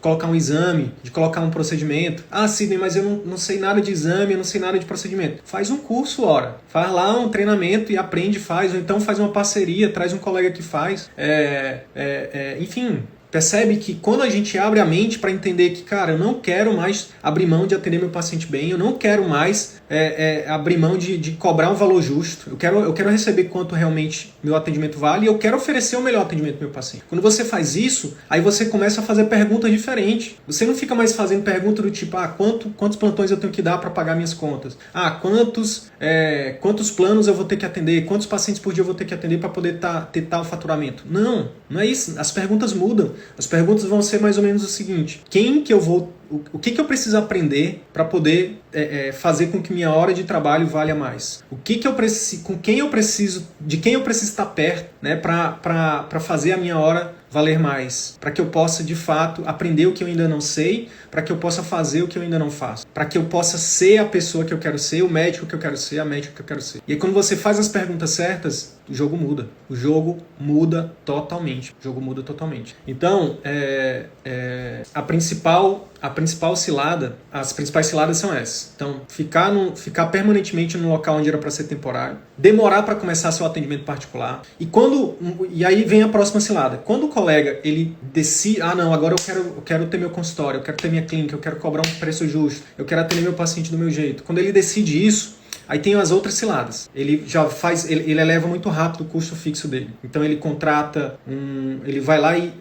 Speaker 1: colocar um exame, de colocar um procedimento. Ah, Sidney, mas eu não sei nada de exame, eu não sei nada de procedimento. Faz um curso, ora. Faz lá um treinamento e aprende, faz. Ou então faz uma parceria, traz um colega que faz. Enfim... Percebe que quando a gente abre a mente para entender que, cara, eu não quero mais abrir mão de atender meu paciente bem, eu não quero mais abrir mão de cobrar um valor justo, eu quero receber quanto realmente meu atendimento vale e eu quero oferecer o melhor atendimento ao meu paciente. Quando você faz isso, aí você começa a fazer perguntas diferentes. Você não fica mais fazendo perguntas do tipo, quantos plantões eu tenho que dar para pagar minhas contas? Quantos planos eu vou ter que atender? Quantos pacientes por dia eu vou ter que atender para poder ter tal faturamento? Não é isso. As perguntas mudam. As perguntas vão ser mais ou menos o seguinte: o que eu preciso aprender para poder fazer com que minha hora de trabalho valha mais? De quem eu preciso estar perto, né, para fazer a minha hora valer mais? Para que eu possa, de fato, aprender o que eu ainda não sei, para que eu possa fazer o que eu ainda não faço, para que eu possa ser a pessoa que eu quero ser, o médico que eu quero ser, a médica que eu quero ser. E aí, quando você faz as perguntas certas, o jogo muda. O jogo muda totalmente. O jogo muda totalmente. Então, a principal cilada, as principais ciladas são essas. Então, ficar permanentemente no local onde era para ser temporário, demorar para começar seu atendimento particular. E aí vem a próxima cilada. Quando o colega ele decide, não, agora eu quero ter meu consultório, eu quero ter minha clínica, eu quero cobrar um preço justo, eu quero atender meu paciente do meu jeito. Quando ele decide isso, Aí tem as outras ciladas. Ele já faz, ele eleva muito rápido o custo fixo dele. Então ele contrata ele vai lá e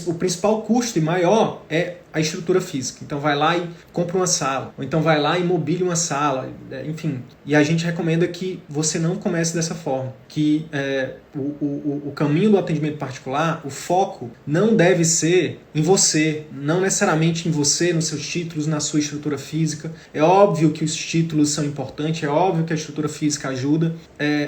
Speaker 1: o principal custo e maior é a estrutura física. Então vai lá e compra uma sala, ou então vai lá e mobília uma sala, enfim. E a gente recomenda que você não comece dessa forma, que o caminho do atendimento particular, o foco não deve ser em você, não necessariamente em você, nos seus títulos, na sua estrutura física. É óbvio que os títulos são importantes, é óbvio que a estrutura física ajuda.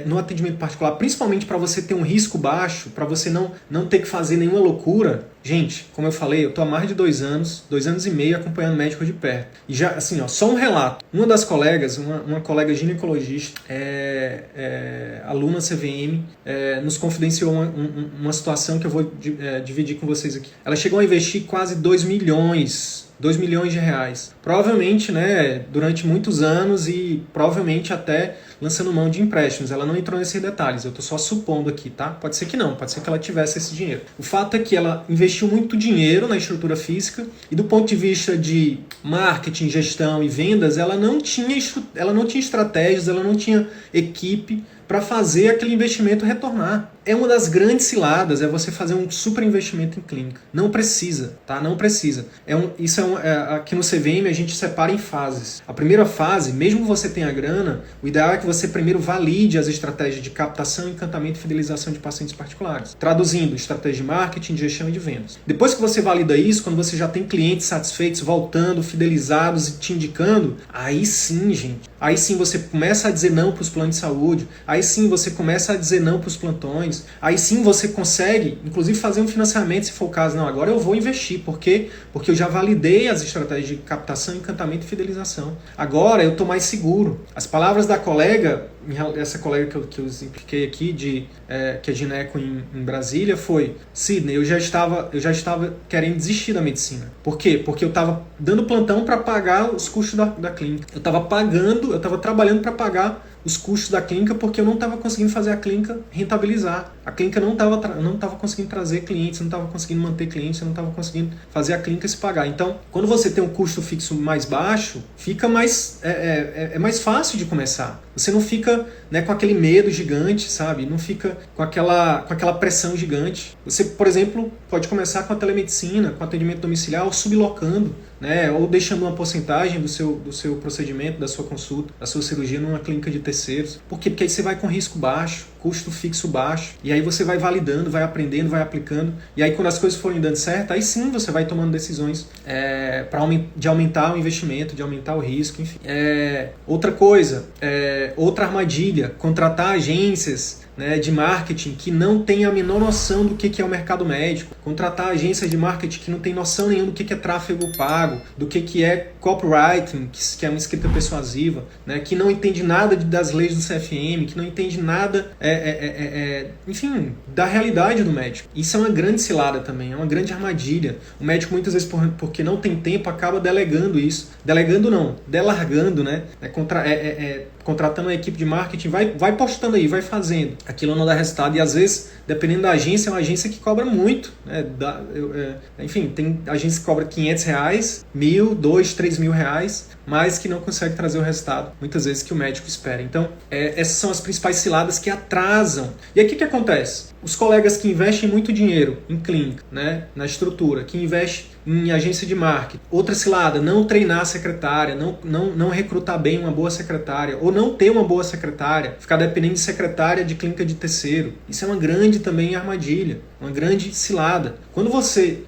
Speaker 1: No atendimento particular, principalmente para você ter um risco baixo, para você não ter que fazer nenhuma loucura. Gente, como eu falei, eu estou há mais de 2 anos e meio acompanhando médico de perto. E já, assim, só um relato. Uma das colegas, uma colega ginecologista, aluna CVM, nos confidenciou uma situação que eu vou dividir com vocês aqui. Ela chegou a investir quase 2 milhões de reais. Provavelmente, né, durante muitos anos e provavelmente até lançando mão de empréstimos. Ela não entrou nesses detalhes, eu estou só supondo aqui, tá? Pode ser que não, pode ser que ela tivesse esse dinheiro. O fato é que ela investiu muito dinheiro na estrutura física e do ponto de vista de marketing, gestão e vendas, ela não tinha estratégias, ela não tinha equipe para fazer aquele investimento retornar. É uma das grandes ciladas, é você fazer um super investimento em clínica. Não precisa, tá? Não precisa. Aqui no CVM a gente separa em fases. A primeira fase, mesmo que você tenha grana, o ideal é que você primeiro valide as estratégias de captação, encantamento e fidelização de pacientes particulares. Traduzindo, estratégia de marketing, de gestão e de vendas. Depois que você valida isso, quando você já tem clientes satisfeitos, voltando, fidelizados e te indicando, aí sim, gente. Aí sim você começa a dizer não para os planos de saúde. Aí sim você começa a dizer não para os plantões. Aí sim você consegue, inclusive, fazer um financiamento, se for o caso. Não, agora eu vou investir. Por quê? Porque eu já validei as estratégias de captação, encantamento e fidelização. Agora eu estou mais seguro. As palavras da colega, essa colega que eu expliquei aqui, que é gineco em Brasília, foi: Sidney, eu já estava querendo desistir da medicina. Por quê? Porque eu estava dando plantão para pagar os custos da clínica. Eu estava trabalhando para pagar os custos da clínica porque eu não estava conseguindo fazer a clínica rentabilizar. A clínica não estava conseguindo trazer clientes, não estava conseguindo manter clientes, não estava conseguindo fazer a clínica se pagar. Então, quando você tem um custo fixo mais baixo, fica mais mais fácil de começar. Você não fica, né, com aquele medo gigante, sabe? Não fica com aquela pressão gigante. Você, por exemplo, pode começar com a telemedicina, com atendimento domiciliar, ou sublocando, né, ou deixando uma porcentagem do seu procedimento, da sua consulta, da sua cirurgia numa clínica de terceiros. Por quê? Porque aí você vai com risco baixo, custo fixo baixo, e aí você vai validando, vai aprendendo, vai aplicando, e aí quando as coisas forem dando certo, aí sim você vai tomando decisões de aumentar o investimento, de aumentar o risco, enfim. Outra coisa, outra armadilha, contratar agências, né, de marketing que não tem a menor noção do que é o mercado médico, contratar agências de marketing que não tem noção nenhuma do que é tráfego pago, do que é copywriting, que é uma escrita persuasiva, né, que não entende nada das leis do CFM, que não entende nada, enfim, da realidade do médico. Isso é uma grande cilada também, é uma grande armadilha. O médico muitas vezes, porque não tem tempo, acaba delegando isso. Delegando não, delargando, né? Contratando uma equipe de marketing, vai postando aí, vai fazendo. Aquilo não dá resultado e às vezes, dependendo da agência, é uma agência que cobra muito, né? Enfim, tem agência que cobra R$500, 1.000, 2.000, 3.000 reais, mas que não consegue trazer o resultado, muitas vezes, que o médico espera. Então, essas são as principais ciladas que atrasam. E aí o que acontece? Os colegas que investem muito dinheiro em clínica, né, na estrutura, que investem em agência de marketing. Outra cilada, não treinar a secretária, não recrutar bem uma boa secretária, ou não ter uma boa secretária, ficar dependendo de secretária de clínica de terceiro. Isso é uma grande também armadilha, uma grande cilada. Quando o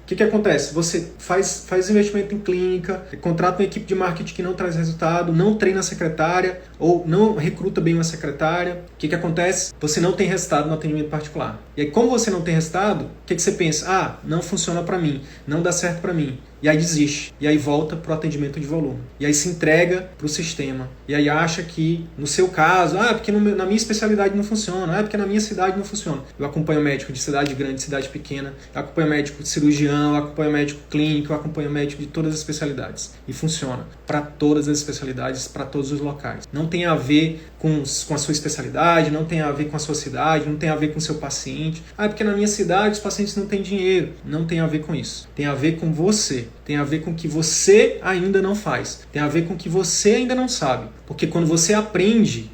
Speaker 1: que acontece? Você faz investimento em clínica, contrata uma equipe de marketing que não traz resultado, não treina a secretária, ou não recruta bem uma secretária. O que acontece? Você não tem resultado no atendimento particular. E aí, como você não tem resultado, o que você pensa? Não funciona para mim, não dá certo para mim. E aí desiste. E aí volta para o atendimento de volume. E aí se entrega para o sistema. E aí acha que, no seu caso, porque na minha especialidade não funciona, porque na minha cidade não funciona. Eu acompanho médico de cidade grande, cidade pequena, eu acompanho médico cirurgião, eu acompanho médico clínico, eu acompanho médico de todas as especialidades. E funciona para todas as especialidades, para todos os locais. Não tem a ver com a sua especialidade, não tem a ver com a sua cidade, não tem a ver com o seu paciente. Ah, é porque na minha cidade os pacientes não têm dinheiro. Não tem a ver com isso. Tem a ver com você. Tem a ver com o que você ainda não faz. Tem a ver com o que você ainda não sabe. Porque quando você aprende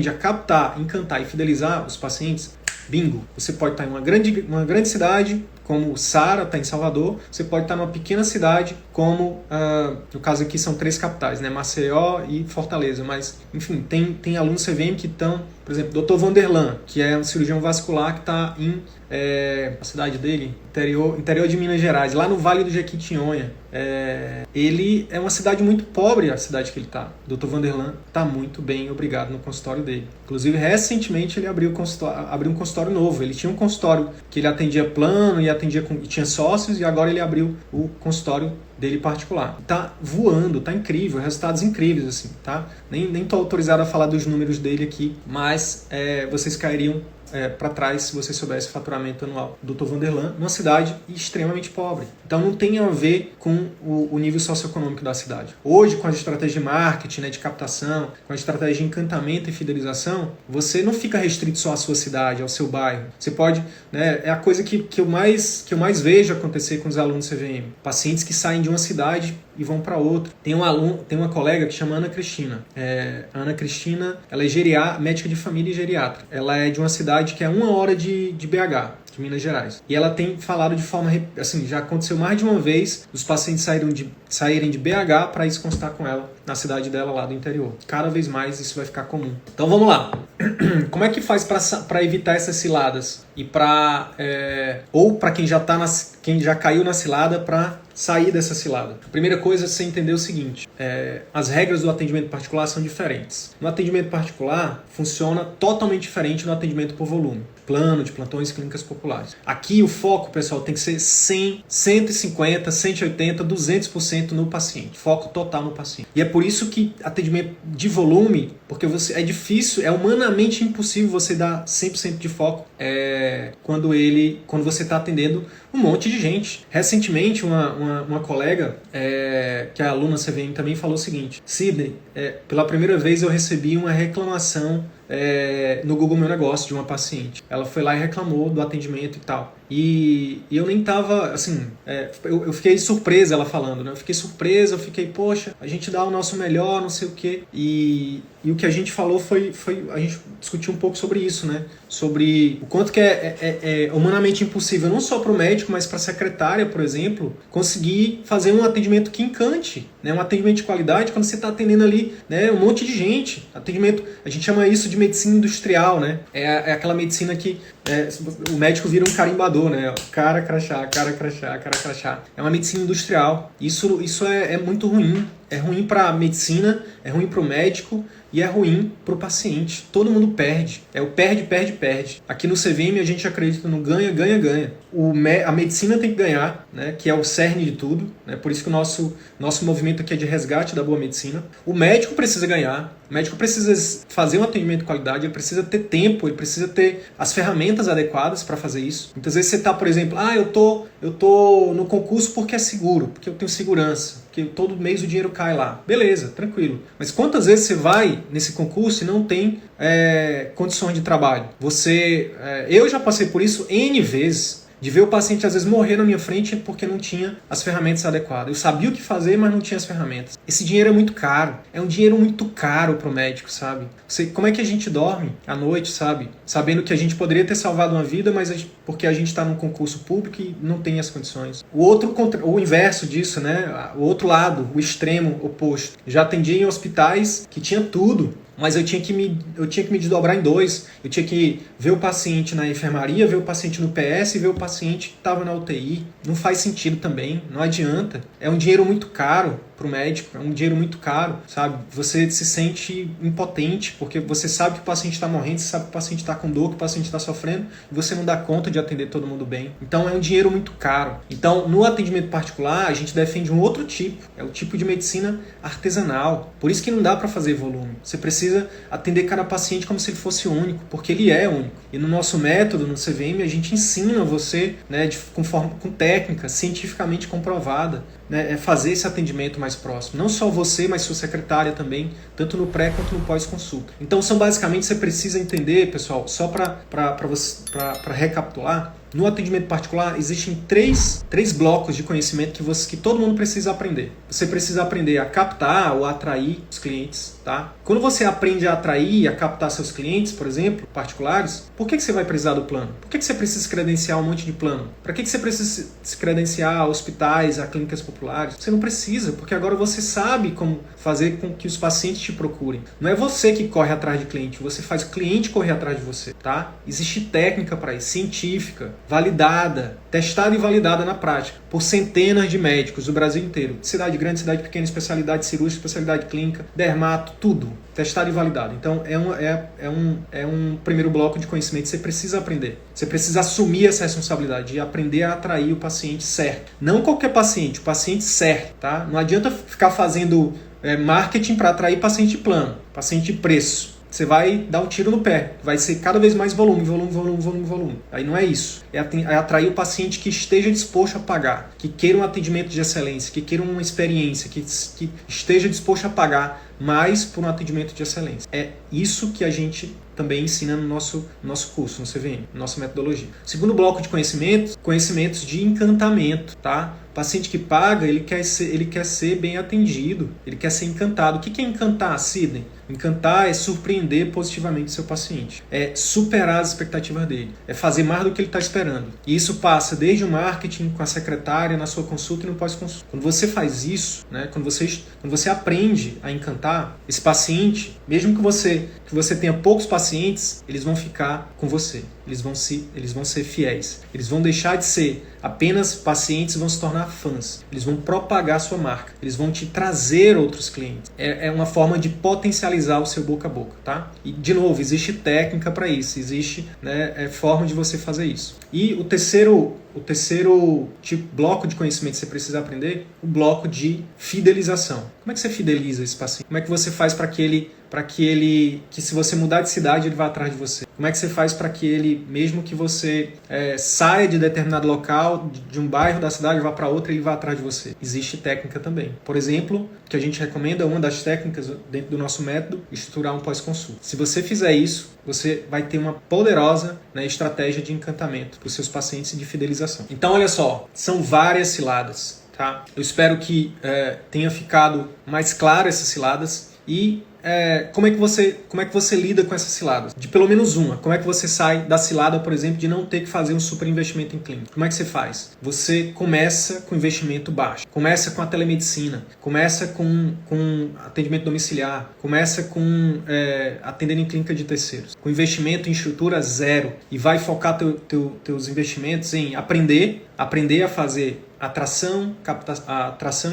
Speaker 1: a captar, encantar e fidelizar os pacientes, bingo, você pode estar em uma grande cidade, como Sara está em Salvador, você pode estar numa pequena cidade, como, no caso aqui são 3 capitais, né? Maceió e Fortaleza, mas, enfim, tem alunos CVM que estão, por exemplo, Dr. Vanderlan, que é um cirurgião vascular que está em a cidade dele, interior de Minas Gerais, lá no Vale do Jequitinhonha. Ele é uma cidade muito pobre, a cidade que ele está. Dr. Vanderlan está muito bem, obrigado, no consultório dele. Inclusive, recentemente ele abriu um consultório novo. Ele tinha um consultório que ele atendia plano e tinha sócios, e agora ele abriu o consultório dele particular. Tá voando, tá incrível, resultados incríveis, assim, tá? Nem tô autorizado a falar dos números dele aqui, mas vocês cairiam para trás se você soubesse o faturamento anual do Dr. Vanderlan, numa cidade extremamente pobre. Então não tem a ver com o nível socioeconômico da cidade. Hoje, com as estratégias de marketing, né, de captação, com a estratégia de encantamento e fidelização, você não fica restrito só à sua cidade, ao seu bairro. Você pode, né, é a coisa que eu mais vejo acontecer com os alunos CVM. Pacientes que saem de uma cidade e vão para outra. Tem uma colega que chama Ana Cristina. Ana Cristina, ela é médica de família e geriatra. Ela é de uma cidade que é 1 hora de BH, de Minas Gerais. E ela tem falado de forma, assim, já aconteceu mais de uma vez os pacientes saírem de BH para ir se consultar com ela na cidade dela lá do interior. Cada vez mais isso vai ficar comum. Então vamos lá. Como é que faz para evitar essas ciladas? E ou para quem já caiu na cilada, para sair dessa cilada. A primeira coisa é você entender o seguinte: as regras do atendimento particular são diferentes. No atendimento particular, funciona totalmente diferente do atendimento por volume. Plano de plantões e clínicas populares. Aqui o foco, pessoal, tem que ser 100, 150, 180, 200% no paciente. Foco total no paciente. E é por isso que atendimento de volume, porque é difícil, é humanamente impossível você dar 100% de foco quando você está atendendo um monte de gente. Recentemente, uma colega, que é aluna CVM, também falou o seguinte: Sidney, pela primeira vez eu recebi uma reclamação no Google Meu Negócio de uma paciente. Ela foi lá e reclamou do atendimento e tal. E eu nem tava, assim, eu fiquei surpresa ela falando, né? Eu fiquei, poxa, a gente dá o nosso melhor, não sei o quê. E o que a gente falou foi a gente discutiu um pouco sobre isso, né? Sobre o quanto que é humanamente impossível, não só para o médico, mas para a secretária, por exemplo, conseguir fazer um atendimento que encante, né? Um atendimento de qualidade quando você está atendendo ali, né, um monte de gente. Atendimento, a gente chama isso de medicina industrial, né? É aquela medicina que o médico vira um carimbador, né? Cara crachá, cara crachá, cara crachá. É uma medicina industrial. Isso é muito ruim. É ruim para a medicina, é ruim para o médico e é ruim para o paciente. Todo mundo perde. É o perde, perde, perde. Aqui no CVM a gente acredita no ganha, ganha, ganha. A medicina tem que ganhar, né, que é o cerne de tudo. Né? Por isso que o nosso movimento aqui é de resgate da boa medicina. O médico precisa ganhar. O médico precisa fazer um atendimento de qualidade, ele precisa ter tempo, ele precisa ter as ferramentas adequadas para fazer isso. Muitas vezes você está, por exemplo, eu tô no concurso porque é seguro, porque eu tenho segurança, porque todo mês o dinheiro cai lá. Beleza, tranquilo. Mas quantas vezes você vai nesse concurso e não tem condições de trabalho? Eu já passei por isso N vezes, de ver o paciente às vezes morrer na minha frente porque não tinha as ferramentas adequadas. Eu sabia o que fazer, mas não tinha as ferramentas. Esse dinheiro é muito caro. É um dinheiro muito caro pro médico, sabe? Como é que a gente dorme à noite, sabe? Sabendo que a gente poderia ter salvado uma vida, mas porque a gente está num concurso público e não tem as condições. O inverso disso, né? O outro lado, o extremo oposto. Já atendi em hospitais que tinha tudo, mas eu tinha que me desdobrar em dois. Eu tinha que ver o paciente na enfermaria, ver o paciente no PS e ver o paciente que estava na UTI. Não faz sentido também, não adianta. É um dinheiro muito caro para o médico, é um dinheiro muito caro, sabe? Você se sente impotente, porque você sabe que o paciente está morrendo, você sabe que o paciente está com dor, que o paciente está sofrendo, e você não dá conta de atender todo mundo bem. Então é um dinheiro muito caro. Então, no atendimento particular, a gente defende um outro tipo, é o tipo de medicina artesanal. Por isso que não dá para fazer volume. Você precisa precisa atender cada paciente como se ele fosse único, porque ele é único. E no nosso método, no CVM, a gente ensina você, né, com técnica cientificamente comprovada, né, fazer esse atendimento mais próximo. Não só você, mas sua secretária também, tanto no pré quanto no pós-consulta. Então, basicamente, você precisa entender, pessoal, só para recapitular, no atendimento particular, existem três blocos de conhecimento que todo mundo precisa aprender. Você precisa aprender a captar ou atrair os clientes, tá? Quando você aprende a atrair e a captar seus clientes, por exemplo, particulares, por que você vai precisar do plano? Por que você precisa se credenciar um monte de plano? Para que você precisa se credenciar a hospitais, a clínicas populares? Você não precisa, porque agora você sabe como fazer com que os pacientes te procurem. Não é você que corre atrás de cliente, você faz o cliente correr atrás de você, tá? Existe técnica para isso, científica, validada, testada e validada na prática, por centenas de médicos do Brasil inteiro. Cidade grande, cidade pequena, especialidade cirúrgica, especialidade clínica, dermato, tudo. Testado e validado. Então, é um primeiro bloco de conhecimento que você precisa aprender. Você precisa assumir essa responsabilidade e aprender a atrair o paciente certo. Não qualquer paciente, o paciente certo, tá? Não adianta ficar fazendo marketing para atrair paciente plano, paciente preço. Você vai dar um tiro no pé. Vai ser cada vez mais volume. Aí não é isso. É atrair o paciente que esteja disposto a pagar, que queira um atendimento de excelência, que queira uma experiência, que esteja disposto a pagar mais por um atendimento de excelência. É isso que a gente também ensina no nosso curso, no CVM, nossa metodologia. Segundo bloco de conhecimentos de encantamento, tá? O paciente que paga, ele quer ser bem atendido, ele quer ser encantado. O que é encantar, Sidney? Encantar é surpreender positivamente o seu paciente, é superar as expectativas dele, é fazer mais do que ele está esperando. E isso passa desde o marketing, com a secretária, na sua consulta e no pós-consulta. Quando você faz isso, né, quando você aprende a encantar esse paciente, mesmo que você tenha poucos pacientes, eles vão ficar com você. Eles vão ser fiéis. Eles vão deixar de ser apenas pacientes e vão se tornar fãs. Eles vão propagar a sua marca. Eles vão te trazer outros clientes. É uma forma de potencializar o seu boca a boca, tá? E, de novo, existe técnica para isso. Existe, né, forma de você fazer isso. E o terceiro bloco de conhecimento que você precisa aprender, o bloco de fidelização. Como é que você fideliza esse paciente? Como é que você faz para que se você mudar de cidade, ele vá atrás de você? Como é que você faz para que ele, mesmo que você saia de determinado local, de um bairro da cidade, vá para outro, ele vá atrás de você? Existe técnica também. Por exemplo, que a gente recomenda, uma das técnicas dentro do nosso método, estruturar um pós-consulta. Se você fizer isso, você vai ter uma poderosa, né, estratégia de encantamento para os seus pacientes e de fidelização. Então, olha só, são várias ciladas, tá? Eu espero que tenha ficado mais claro essas ciladas e como é que você lida com essas ciladas? De pelo menos uma. Como é que você sai da cilada, por exemplo, de não ter que fazer um super investimento em clínica? Como é que você faz? Você começa com investimento baixo. Começa com a telemedicina. Começa com atendimento domiciliar. Começa com atendendo em clínica de terceiros. Com investimento em estrutura zero. E vai focar teus investimentos em aprender a fazer atração,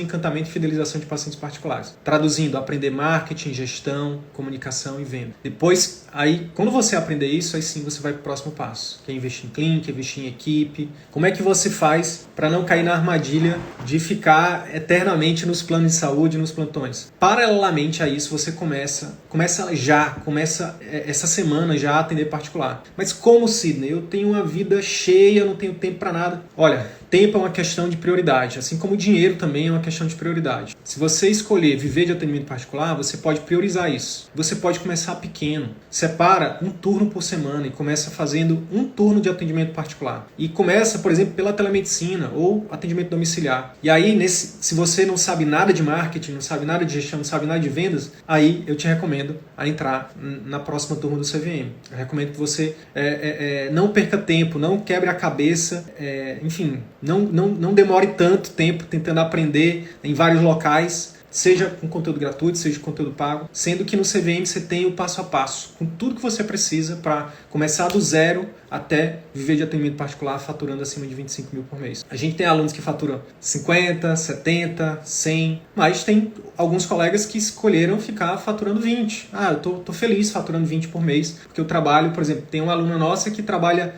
Speaker 1: encantamento e fidelização de pacientes particulares. Traduzindo, aprender marketing, gestão, comunicação e venda. Depois, aí, quando você aprender isso, aí sim você vai para o próximo passo, que é investir em clínica, investir em equipe. Como é que você faz para não cair na armadilha de ficar eternamente nos planos de saúde, nos plantões? Paralelamente a isso, você começa essa semana já a atender particular. Mas como, Sidney? Eu tenho uma vida cheia, não tenho tempo para nada. Olha, tempo é uma questão de prioridade, assim como o dinheiro também é uma questão de prioridade. Se você escolher viver de atendimento particular, você pode priorizar isso. Você pode começar pequeno. Separa um turno por semana e começa fazendo um turno de atendimento particular. E começa, por exemplo, pela telemedicina ou atendimento domiciliar. E aí, se você não sabe nada de marketing, não sabe nada de gestão, não sabe nada de vendas, aí eu te recomendo a entrar na próxima turma do CVM. Eu recomendo que você não perca tempo, não quebre a cabeça, enfim, não demore tanto tempo tentando aprender em vários locais, seja com conteúdo gratuito, seja com conteúdo pago, sendo que no CVM você tem o passo a passo, com tudo que você precisa para começar do zero até viver de atendimento particular faturando acima de 25 mil por mês. A gente tem alunos que faturam 50, 70, 100, mas tem alguns colegas que escolheram ficar faturando 20. Eu tô feliz faturando 20 por mês, porque eu trabalho, por exemplo, tem uma aluna nossa que trabalha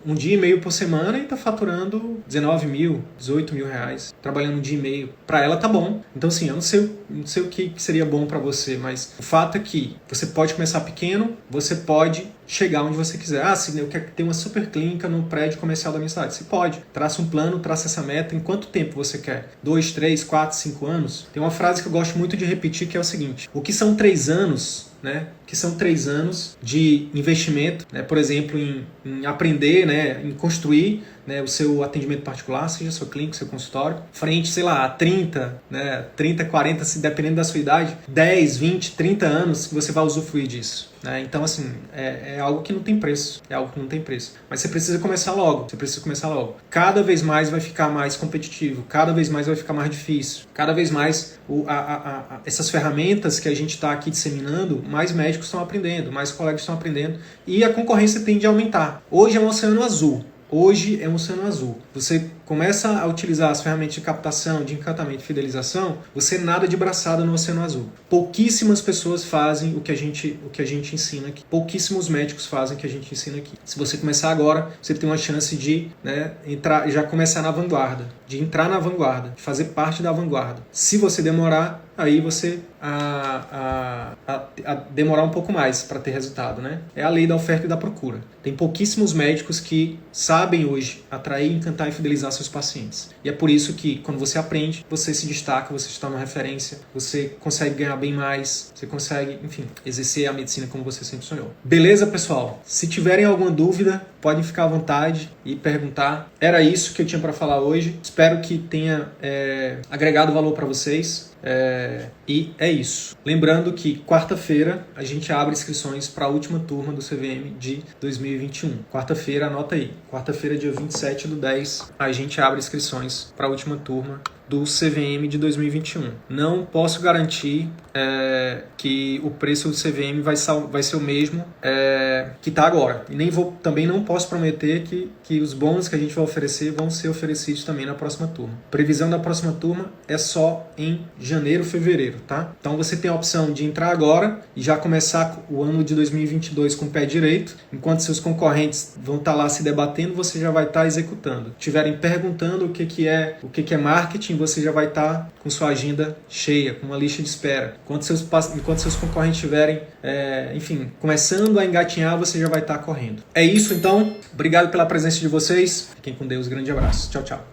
Speaker 1: um dia e meio por semana e está faturando 19 mil, 18 mil reais, trabalhando um dia e meio. Para ela tá bom. Então, assim, eu não sei o que seria bom para você, mas o fato é que você pode começar pequeno, você pode chegar onde você quiser. Sidney, eu quero ter uma super clínica no prédio comercial da minha cidade. Você pode. Traça um plano, traça essa meta. Em quanto tempo você quer? 2, 3, 4, 5 anos? Tem uma frase que eu gosto muito de repetir, que é o seguinte: o que são 3 anos, né? Que são 3 anos de investimento, né? Por exemplo, em aprender, né? Em construir, né? O seu atendimento particular, seja sua clínica, seu consultório, frente, sei lá, a 30, né? 30, 40, se dependendo da sua idade, 10, 20, 30 anos que você vai usufruir disso. Né? Então, assim, é algo que não tem preço. É algo que não tem preço. Mas você precisa começar logo. Cada vez mais vai ficar mais competitivo. Cada vez mais vai ficar mais difícil. Cada vez mais essas ferramentas que a gente está aqui disseminando, mais médicos estão aprendendo, mais colegas estão aprendendo. E a concorrência tende a aumentar. Hoje é um oceano azul. Você começa a utilizar as ferramentas de captação, de encantamento e fidelização, você nada de braçada no oceano azul. Pouquíssimas pessoas fazem o que a gente ensina aqui. Pouquíssimos médicos fazem o que a gente ensina aqui. Se você começar agora, você tem uma chance de, né, já começar na vanguarda, de entrar na vanguarda, de fazer parte da vanguarda. Se você demorar, aí você demorar um pouco mais para ter resultado, né? É a lei da oferta e da procura. Tem pouquíssimos médicos que sabem hoje atrair, encantar e fidelizar seus pacientes. E é por isso que, quando você aprende, você se destaca, você se torna uma referência, você consegue ganhar bem mais, você consegue, enfim, exercer a medicina como você sempre sonhou. Beleza, pessoal? Se tiverem alguma dúvida, podem ficar à vontade e perguntar. Era isso que eu tinha para falar hoje. Espero que tenha agregado valor para vocês. E é isso. Lembrando que quarta-feira a gente abre inscrições para a última turma do CVM de 2021. Quarta-feira, anota aí. Quarta-feira, dia 27/10, a gente abre inscrições para a última turma do CVM de 2021. Não posso garantir que o preço do CVM vai ser o mesmo que está agora. E também não posso prometer que os bônus que a gente vai oferecer vão ser oferecidos também na próxima turma. Previsão da próxima turma é só em janeiro, fevereiro, tá? Então você tem a opção de entrar agora e já começar o ano de 2022 com o pé direito. Enquanto seus concorrentes vão estar lá se debatendo, você já vai estar executando. Estiverem perguntando o que é marketing, você já vai estar com sua agenda cheia, com uma lista de espera. Enquanto seus concorrentes estiverem, começando a engatinhar, você já vai estar correndo. É isso, então. Obrigado pela presença de vocês. Fiquem com Deus. Grande abraço. Tchau, tchau.